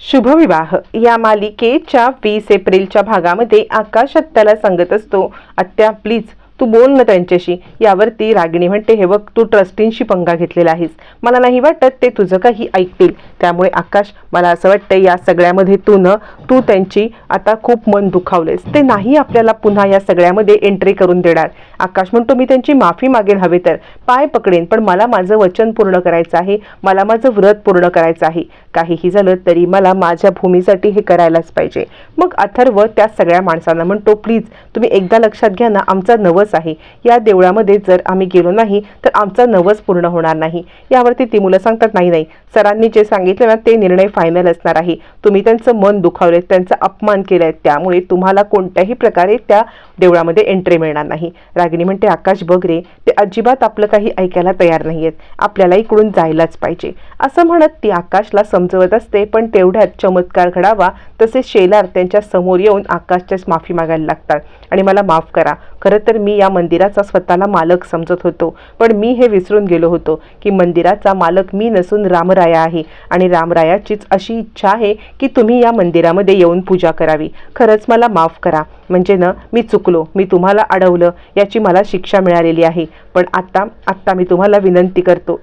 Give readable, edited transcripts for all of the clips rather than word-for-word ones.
शुभविवाह या मालिकेच्या 20 एप्रिलच्या भागामध्ये आकाश आत्याला सांगत असतो, आत्या प्लीज तू बोल ना त्यांच्याशी. यावरती रागिणी म्हणते, हे बघ तू ट्रस्टींशी पंगा घेतलेला आहेस, मला नाही वाटत ते तुझं काही ऐकतील. त्यामुळे आकाश मला असं वाटतं या सगळ्यामध्ये तू त्यांची आता खूप मन दुखावलेस, ते नाही आपल्याला पुन्हा या सगळ्यामध्ये एंट्री करून देणार. आकाश म्हणतो, मी त्यांची माफी मागेल, हवे तर पाय पकडेन, पण मला माझं वचन पूर्ण करायचं आहे, मला माझं व्रत पूर्ण करायचं आहे. काहीही झालं तरी मला माझ्या भूमीसाठी हे करायलाच पाहिजे. मग अथर्व त्या सगळ्या माणसांना म्हणतो, प्लीज तुम्ही एकदा लक्षात घ्या ना, आमचा नवस आहे, या देवळामध्ये जर आम्ही गेलो नाही तर आमचा नवस पूर्ण होणार नाही. यावरती ती मुलं सांगतात, नाही नाही, सरांनी जे सांगितलं ना ते निर्णय फायनल असणार आहे. तुम्ही त्यांचं मन दुखावले, त्यांचा अपमान केलाय, त्यामुळे तुम्हाला कोणत्याही प्रकारे त्या देवळामध्ये एंट्री मिळणार नाही. रागिणी म्हणते, आकाश बघ रे, ते अजिबात आपलं काही ऐकायला तयार नाहीयेत, आपल्याला इकडून जायलाच पाहिजे. असं म्हणत ती आकाशला समजवत असते. पण तेवढ्यात चमत्कार घडावा तसे शेलार त्यांच्या समोर येऊन आकाशच्याच माफी मागायला लागतात आणि मला माफ करा, खरं तर मी या मंदिराचा स्वतःला मालक समजत होतो, पण मी हे विसरून गेलो होतो की मंदिराचा मालक मी नसून रामराया आहे आणि रामरायाचीच अशी इच्छा आहे की तुम्ही या मंदिरामध्ये येऊन पूजा करावी. खरंच मला माफ करा, म्हणजे ना मी चुकलो, मी तुम्हाला अडवलं, याची मला शिक्षा मिळालेली आहे. पण आत्ता मी तुम्हाला विनंती करतो,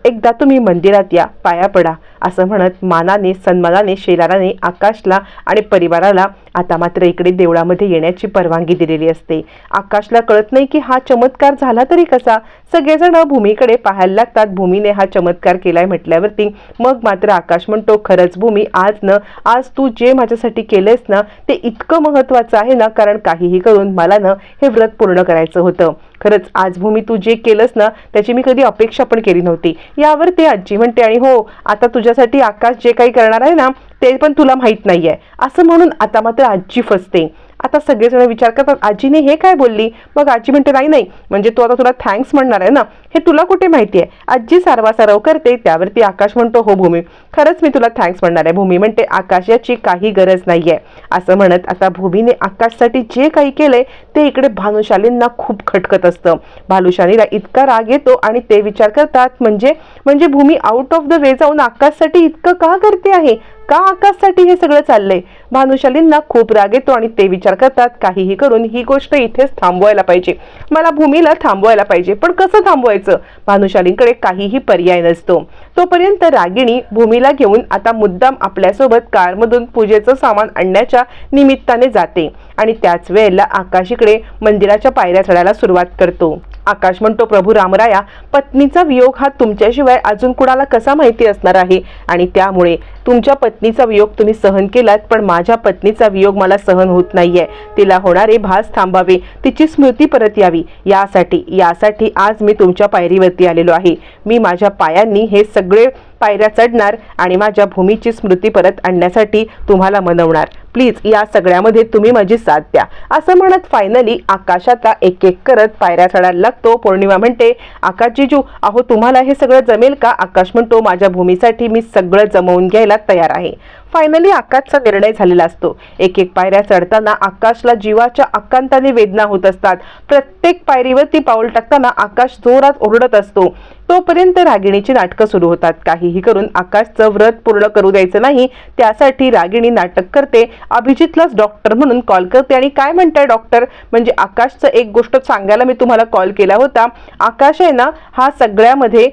एकदा तुम्ही मंदिरात या, पाया पडा. असं म्हणत मानाने सन्मानाने शेलाराने आकाशला आणि परिवाराला आता मात्र इकडे देवळामध्ये येण्याची परवानगी दिलेली असते. आकाशला कळत नाही की हा चमत्कार झाला तरी कसा. सगळेजण भूमीकडे पाहायला लागतात. भूमीने हा चमत्कार केलाय म्हटल्यावरती मग मात्र आकाश म्हणतो, खरंच भूमी, आज तू जे माझ्यासाठी केलंयस ना ते इतकं महत्वाचं आहे ना, कारण काहीही करून मला ना हे व्रत पूर्ण करायचं होतं. खरंच आज भूमी तू जे केलंस ना त्याची मी कधी अपेक्षा पण केली नव्हती. यावर ते आजी म्हणते, आणि हो, आता तुझ्यासाठी आकाश जे काही करणार आहे ना ते पण तुला माहित नाहीये. असं म्हणून आता मात्र आजी फसते. आता सगळेजण विचार करतात, आजीने हे काय बोलली. मग आजी म्हणते, नाही, म्हणजे तू आता तुला थँक्स म्हणणार आहे ना, हे तुला कुठे माहिती आहे. आजी सारवासारव करते. त्यावरती आकाश म्हणतो, हो भूमी, खरंच मी तुला थँक्स म्हणणार आहे. भूमी म्हणते, आकाश याची काही गरज नाहीये. असं म्हणत आता भूमीने आकाशसाठी जे काही केलंय ते इकडे भानुशालींना खूप खटकत असतं. भानुशालीला इतका राग येतो आणि ते विचार करतात, म्हणजे भूमी आउट ऑफ द वे जाऊन आकाशसाठी इतकं का करते आहे, का आकाशसाठी हे सगळं चाललंय. भानुशालींना खूप राग येतो आणि ते विचार करतात, काहीही करून ही गोष्ट इथेच थांबवायला पाहिजे, मला भूमीला थांबवायला पाहिजे. पण कसं थांबवायचं, भानुशालींकडे काहीही पर्याय नसतो. तोपर्यंत रागिणी भूमीला घेऊन आता मुद्दाम आपल्यासोबत कारमधून पूजेचं सामान आणण्याच्या निमित्ताने जाते आणि त्याच वेळेला आकाश इकडे मंदिराच्या पायऱ्या चढायला सुरुवात करतो. आकाश म्हणतो, प्रभू रामराया, पत्नीचा वियोग हा तुमच्याशिवाय अजून कुणाला कसा माहिती असणार आहे, आणि त्यामुळे तुमच्या पत्नीचा वियोग तुम्ही सहन केलात, पण माझ्या पत्नीचा वियोग मला सहन होत नाहीये. तिला होणारे भास थांबावे, तिची स्मृती परत यावी, यासाठी आज मी तुमच्या पायरीवरती आलेलो आहे. मी माझ्या पायांनी हे सगळे पायऱ्या चढणार आणि माझ्या भूमीची स्मृती परत आणण्यासाठी तुम्हाला मनवणार. प्लीज या सगळ्यामध्ये तुम्ही माझी साथ द्या. असं म्हणत फायनली आकाशाचा एक एक करत पायऱ्या चढायला लागतो. पौर्णिमा म्हणते, आकाश जीजू, अहो तुम्हाला हे सगळं जमेल का. आकाश म्हणतो, माझ्या भूमीसाठी मी सगळं जमवून घ्यायला तयार आहे. फायनली आकाशचा निर्णय झालेला असतो. एक एक पायऱ्या चढताना आकाशला जीवाच्या आकांताने वेदना होत असतात. प्रत्येक पायरीवरती पाऊल टाकताना आकाश जोरात ओरडत असतो. तोपर्यंत रागिणीची नाटकं सुरू होतात. काहीही करून आकाशचं व्रत पूर्ण करू द्यायचं नाही, त्यासाठी रागिणी नाटक करते. अभिजितलाच डॉक्टर म्हणून कॉल करते आणि काय म्हणताय डॉक्टर, म्हणजे आकाशचं एक गोष्ट सांगायला मी तुम्हाला कॉल केला होता. आकाश आहे ना हा सगळ्यामध्ये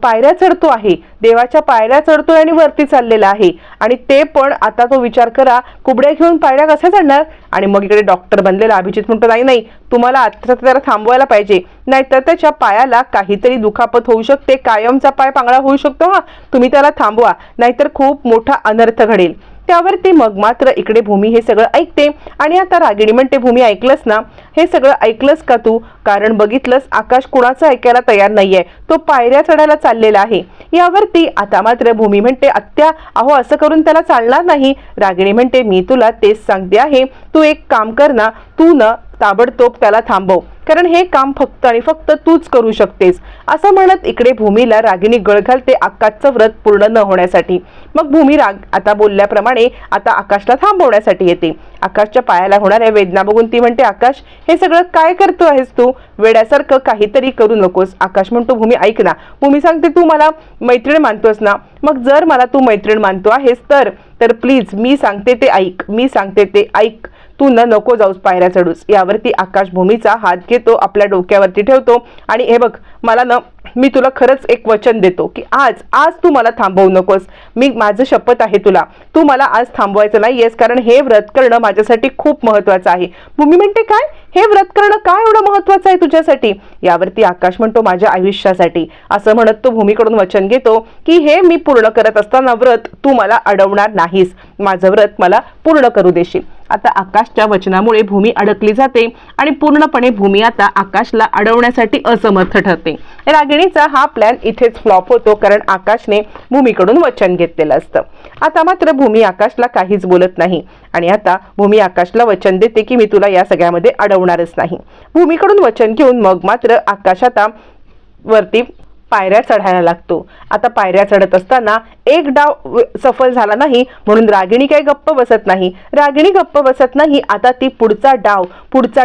पायऱ्या चढतो आहे, देवाच्या पायऱ्या चढतोय आणि वरती चाललेला आहे, आणि ते पण आता तो विचार करा, कुबड्या घेऊन पायऱ्या कशा चढणार. आणि मग इकडे डॉक्टर बनलेला अभिजित म्हणतो, नाही, तुम्हाला आता त्याला थांबवायला पाहिजे, नाहीतर त्याच्या पायाला काहीतरी दुखापत होऊ शकते, कायमचा पाय पांगळा होऊ शकतो. तुम्ही त्याला थांबवा, नाहीतर खूप मोठा अनर्थ घडेल. त्यावरती मग मात्र इकडे भूमी हे सगळं ऐकते आणि आता रागिणी म्हणते, भूमी ऐकलंस ना, हे सगळं ऐकलंस का तू, कारण बघितलंस आकाश कुणाचं ऐकायला तयार नाहीये, तो पायऱ्या चढायला चाललेला आहे. यावरती आता मात्र भूमी म्हणते, आत्या, अहो असं करून त्याला चालणार नाही. रागिणी म्हणते, मी तुला तेच सांगते आहे, तू एक काम कर ना, तू न ताबडतोब त्याला थांबव. कारण हे काम फक्त आणि फक्त तूच करू शकतेस, असं म्हणत इकडे भूमीला रागिणी गळ घालते आकाशचं व्रत पूर्ण न होण्यासाठी. मग भूमी आता बोलल्याप्रमाणे आता आकाशला थांबवण्यासाठी येते. आकाशच्या पायाला होणाऱ्या वेदना बघून ती म्हणते, आकाश हे सगळं काय करतो आहेस तू? वेड्यासारखं काहीतरी करू नकोस. आकाश म्हणतो, भूमी ऐक ना. भूमी सांगते, तू मला मैत्रीण मानतोस ना? मग जर मला तू मैत्रीण मानतो आहेस तर प्लीज मी सांगते ते ऐक, मी सांगते ते ऐक. तू नको जाऊस पायऱ्या चढूस. यावरती आकाश भूमीचा हात घेतो, आपल्या डोक्यावरती ठेवतो आणि हे बघ, मी तुला खरंच एक वचन देतो की आज तू मला थांबवू नकोस. माझं शपथ आहे तुला, तू मला आज थांबवायचं नाहीयेस, कारण हे व्रत करणं माझ्यासाठी खूप महत्वाचं आहे. भूमी म्हणते, काय हे व्रत करणं काय एवढं महत्वाचं आहे तुझ्यासाठी? यावरती आकाश म्हणतो, माझ्या आयुष्यासाठी. असं म्हणत तो भूमीकडून वचन घेतो की हे मी पूर्ण करत असताना व्रत तू मला अडवणार नाहीस, माझं व्रत मला पूर्ण करू देशील. आता आकाशच्या वचनामुळे भूमी अडकली जाते आणि पूर्णपणे भूमी आता आकाशला अडवण्यासाठी असमर्थ ठरते. रागिणीचा हा प्लॅन इथेच फ्लॉप होतो, कारण आकाशने भूमीकडून वचन घेतलेलं असतं. आता मात्र भूमी आकाशला काहीच बोलत नाही आणि आता भूमी आकाशला वचन देते की मी तुला या सगळ्यामध्ये अडवणारच नाही. भूमीकडून वचन घेऊन मग मात्र आकाश आता वरती पायऱ्या चढायला लागतो. आता पायऱ्या चढत असताना एक डाव सफल झाला नाही म्हणून रागिणी काही गप्प बसत नाही. रागिणी गप्प बसत नाही, आता ती पुढचा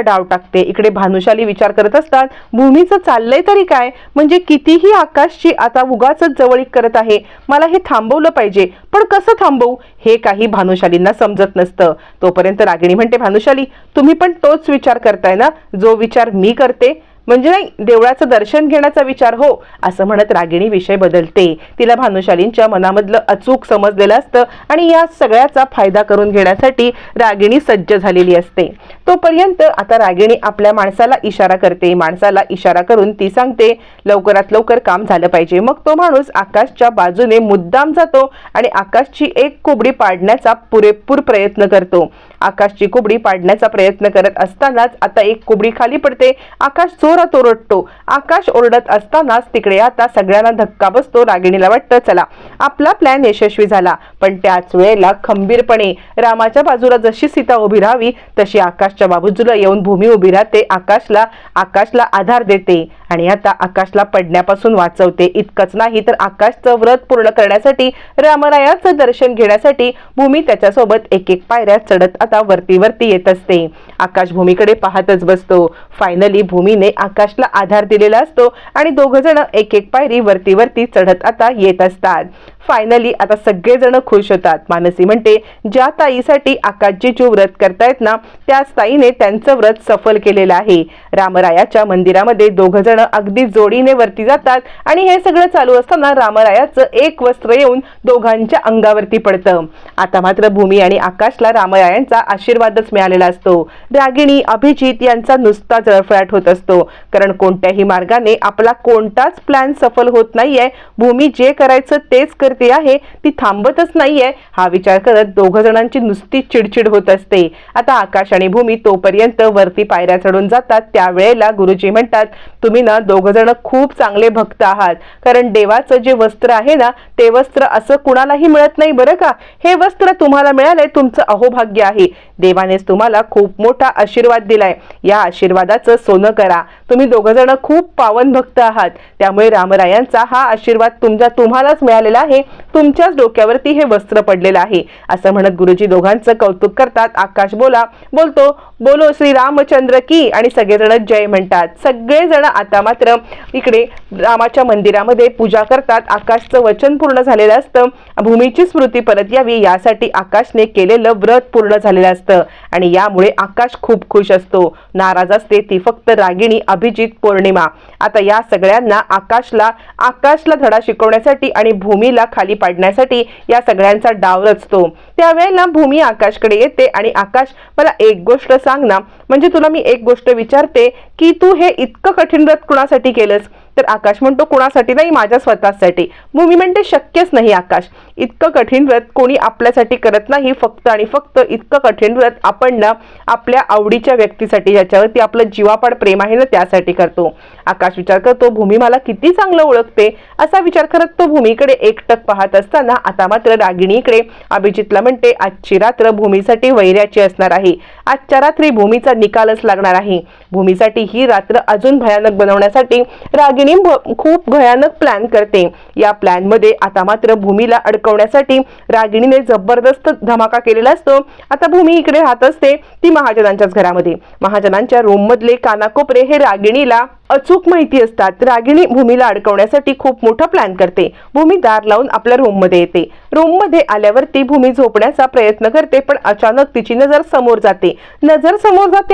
डाव टाकते. इकडे भानुशाली विचार करत असतात, भूमीचं चाललंय तरी काय? म्हणजे कितीही आकाशची आता उगाच जवळीक करत आहे, मला हे थांबवलं पाहिजे, पण कसं थांबवू हे काही भानुशालींना समजत नसतं. तोपर्यंत रागिणी म्हणते, भानुशाली तुम्ही पण तोच विचार करताय ना जो विचार मी करते? म्हणजे नाही, देवळाचं दर्शन घेण्याचा विचार. हो, असं म्हणत रागिणी विषय बदलते. तिला भानुशालींच्या मनामधलं अचूक समजलेलं असतं आणि या सगळ्याचा फायदा करून घेण्यासाठी रागिणी सज्ज झालेली असते. तोपर्यंत आता रागिणी आपल्या माणसाला इशारा करते. माणसाला इशारा करून ती सांगते, लवकरात लवकर काम झालं पाहिजे. मग तो माणूस आकाशच्या बाजूने मुद्दाम जातो आणि आकाशची एक कोबडी पाडण्याचा पुरेपूर प्रयत्न करतो. आकाशची कोबडी पाडण्याचा प्रयत्न करत असतानाच आता एक कोबडी खाली पडते. आकाश जोरात ओरडतो. आकाश ओरडत असतानाच तिकडे आता सगळ्यांना धक्का बसतो. रागिणीला वाटतं चला आपला प्लॅन यशस्वी झाला, पण त्याच वेळेला खंबीरपणे रामाच्या बाजूला जशी सीता उभी राहावी तशी आकाशच्या बाजूला येऊन भूमी उभी राहते. आकाशला आधार देते आणि आता आकाशला पडण्यापासून वाचवते. इतकंच नाही तर आकाशचं व्रत पूर्ण करण्यासाठी, रामरायाचं दर्शन घेण्यासाठी भूमी त्याच्यासोबत एक एक पायऱ्या चढत आता वरती येत असते. आकाश भूमीकडे पाहतच बसतो. फायनली भूमीने आकाशला आधार दिलेला असतो आणि दोघ जण एक एक पायरी वरती चढत आता येत असतात. फायनली आता सगळेजण खुश होतात. मानसी म्हणते, ज्या ताईसाठी आकाशजी जो व्रत करतायत ना त्याच ताईने त्यांचं व्रत सफल केलेलं आहे. रामरायाच्या मंदिरामध्ये दोघ जण अगदी जोडीने वरती जातात आणि हे सगळं चालू असताना रामरायाचं एक वस्त्र येऊन दोघांच्या अंगावरती पडतं. आता मात्र भूमी आणि आकाशला रामरायांचा आशीर्वादच मिळालेला असतो. रागिणी, अभिजित यांचा नुसता जळफळाट होत असतो, कारण कोणत्याही मार्गाने आपला कोणताच प्लॅन सफल होत नाहीये. भूमी जे करायचं तेच करते आहे, ती थांबतच नाहीये. हा विचार करत दोघ जणांची नुसती चिडचिड होत असते. आता आकाश आणि भूमी तोपर्यंत वरती पायऱ्या चढून जातात. त्यावेळेला गुरुजी म्हणतात, तुम्ही ना दोघ जण खूप चांगले भक्त आहात, कारण देवाचं जे वस्त्र आहे ना ते वस्त्र असं कुणालाही मिळत नाही बरं का. हे वस्त्र तुम्हाला मिळालंय, तुमचं अहोभाग्य आहे. देवानेच तुम्हाला खूप मोठा आशीर्वाद दिलाय. या आशीर्वादाचं सोनं करा. तुम्ही दोघ जण खूप पावन भक्त आहात, त्यामुळे रामरायांचा हा आशीर्वाद तुम्हालाच मिळालेला आहे. तुमच्याच डोक्यावरती हे वस्त्र पडलेलं आहे. असं म्हणत गुरुजी दोघांचं कौतुक करतात. आकाश बोलतो, बोलो श्री रामचंद्र की, आणि सगळेजण जय म्हणतात. सगळेजण आता मात्र इकडे रामाच्या मंदिरामध्ये पूजा करतात. आकाशचं वचन पूर्ण झालेलं असतं. भूमीची स्मृती परत यावी यासाठी आकाशने केलेलं व्रत पूर्ण झालेलं असतं आणि यामुळे आकाश खूप खुश असतो. नाराज असते ती फक्त रागिणी, अभिजित, पौर्णिमा. आता या सगळ्यांना आकाशला धडा शिकवण्यासाठी आणि भूमीला खाली पाडण्यासाठी या सगळ्यांचा डाव रचतो. त्यावेळेला भूमी आकाशकडे येते आणि आकाश, मला एक गोष्ट सांग ना, म्हणजे तुला मी एक गोष्ट विचारते की तू हे इतकं कठीण व्रत कुणासाठी केलंस? तर आकाश म्हणतो कोणासाठी नाही, माझ्या स्वतःसाठी. भूमी म्हणते शक्यच नाही आकाश, इतकं कठीण व्रत कोणी आपल्यासाठी करत नाही, फक्त आणि फक्त इतकं कठीण व्रत आपण ना आपल्या आवडीच्या व्यक्तीसाठी, ज्याच्यावरती आपलं जीवापाड प्रेम आहे ना त्यासाठी करतो. आकाश विचार करतो भूमी मला किती चांगलं ओळखते, असा विचार करत तो भूमीकडे एकटक पाहत असताना आता मात्र रागिणीकडे अभिजितला म्हणते आजची रात्र भूमीसाठी वैऱ्याची असणार आहे. आजच्या रात्री भूमीचा निकालच लागणार आहे. भूमीसाठी ही रात्र अजून भयानक बनवण्यासाठी रागिणी खूप भयानक प्लॅन करते. या प्लॅन मध्ये आता मात्र भूमीला अडकवण्यासाठी रागिणीने जबरदस्त धमाका केलेला असतो. आता भूमी इकडे राहत असते ती महाजनांच्याच घरामध्ये. महाजनांच्या रूम मधले कानाकोपरे हे रागिणीला अचूक माहिती असतात. रागिणी भूमीला अडकवण्यासाठी खूप मोठा प्लॅन करते. भूमी दार लावून आपल्या रूम मध्ये येते. रूम मध्ये आल्यावरती भूमी झोपण्याचा प्रयत्न करते, पण अचानक तिची नजर समोर जाते.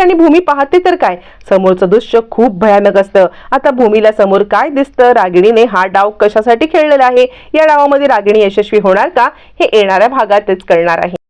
आणि भूमी पाहते तर काय, समोरचं दृश्य खूप भयानक असतं. आता भूमीला समोर काय दिसतं, रागिणीने हा डाव कशासाठी खेळलेला आहे, या डावामध्ये रागिणी यशस्वी होणार का, हे येणाऱ्या भागातच कळणार आहे.